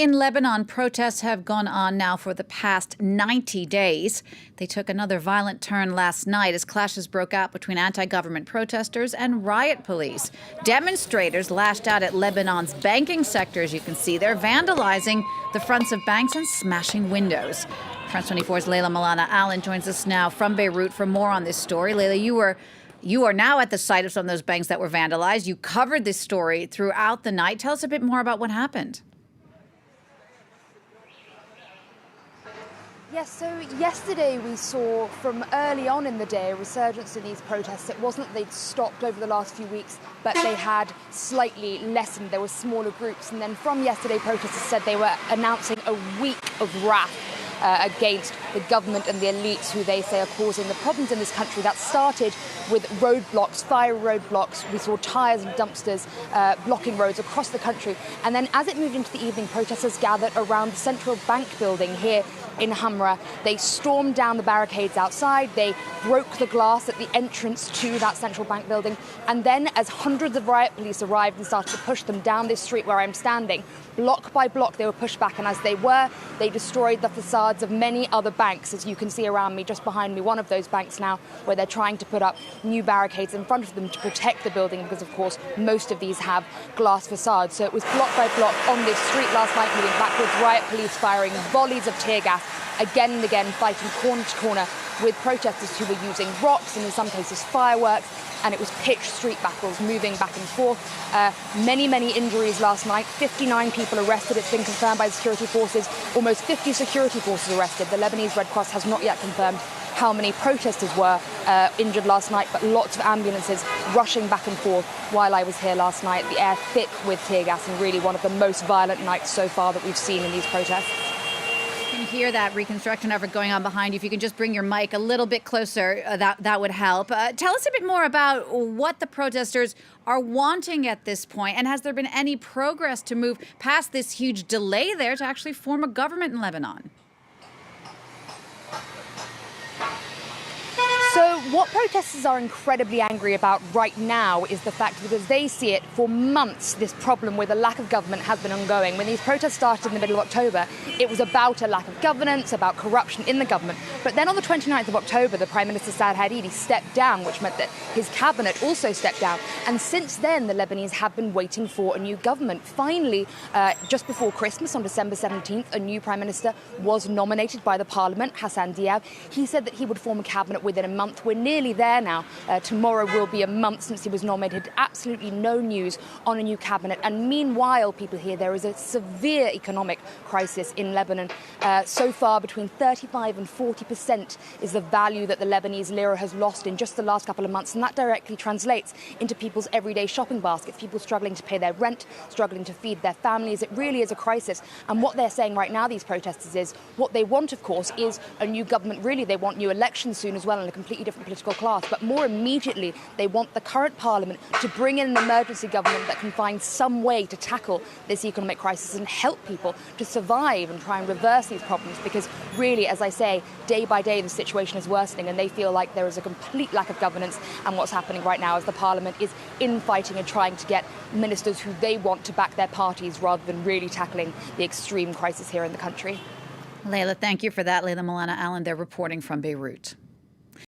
In Lebanon, protests have gone on now for the past 90 days. They took another violent turn last night as clashes broke out between anti-government protesters and riot police. Demonstrators lashed out at Lebanon's banking sector, as you can see. They're vandalizing the fronts of banks and smashing windows. France 24's Molana-Allen joins us now from Beirut for more on this story. Layla, you are now at the site of some of those banks that were vandalized. You covered this story throughout the night. Tell us a bit more about what happened. Yes, so yesterday we saw from early on in the day a resurgence in these protests. It wasn't that they'd stopped over the last few weeks, but they had slightly lessened. There were smaller groups. And then from yesterday, protesters said they were announcing a week of wrath against the government and the elites who they say are causing the problems in this country. That started with roadblocks, fire roadblocks. We saw tyres and dumpsters blocking roads across the country. And then as it moved into the evening, protesters gathered around the central bank building here in Hamra. They stormed down the barricades outside. They broke the glass at the entrance to that central bank building. And then as hundreds of riot police arrived and started to push them down this street where I'm standing, block by block they were pushed back. And as they destroyed the facades of many other banks, as you can see around me, just behind me, one of those banks now, where they're trying to put up new barricades in front of them to protect the building, because of course most of these have glass facades. So it was block by block on this street last night, moving backwards, riot police firing volleys of tear gas, again and again fighting corner to corner with protesters who were using rocks and in some cases fireworks. And it was pitched street battles moving back and forth. Many injuries last night. 59 people arrested. It's been confirmed by the security forces. Almost 50 security forces arrested. The Lebanese Red Cross has not yet confirmed how many protesters were injured last night, but lots of ambulances rushing back and forth while I was here last night. The air thick with tear gas, and really one of the most violent nights so far that we've seen in these protests. You can hear that reconstruction effort going on behind you. If you can just bring your mic a little bit closer, that would help. Tell us a bit more about what the protesters are wanting at this point, and has there been any progress to move past this huge delay there to actually form a government in Lebanon? So what protesters are incredibly angry about right now is the fact that, as they see it, for months this problem with a lack of government has been ongoing. When these protests started in the middle of October, it was about a lack of governance, about corruption in the government. But then on the 29th of October, the Prime Minister Saad Hariri stepped down, which meant that his cabinet also stepped down. And since then, the Lebanese have been waiting for a new government. Finally, just before Christmas, on December 17th, a new Prime Minister was nominated by the Parliament, Hassan Diab. He said that he would form a cabinet within a month. We're nearly there now. Tomorrow will be a month since he was nominated. Absolutely no news on a new cabinet. And meanwhile, people here, there is a severe economic crisis in Lebanon. So far, between 35 and 40% is the value that the Lebanese lira has lost in just the last couple of months. And that directly translates into people's everyday shopping baskets, people struggling to pay their rent, struggling to feed their families. It really is a crisis. And what they're saying right now, these protesters, is what they want, of course, is a new government. Really, they want new elections soon as well, and a completely different political class. But more immediately, they want the current parliament to bring in an emergency government that can find some way to tackle this economic crisis and help people to survive and try and reverse these problems. Because really, as I say, day by day the situation is worsening, and they feel like there is a complete lack of governance. And what's happening right now is the parliament is infighting and trying to get ministers who they want to back their parties, rather than really tackling the extreme crisis here in the country. Layla, thank you for that. Layla Molana-Allen, they're reporting from Beirut.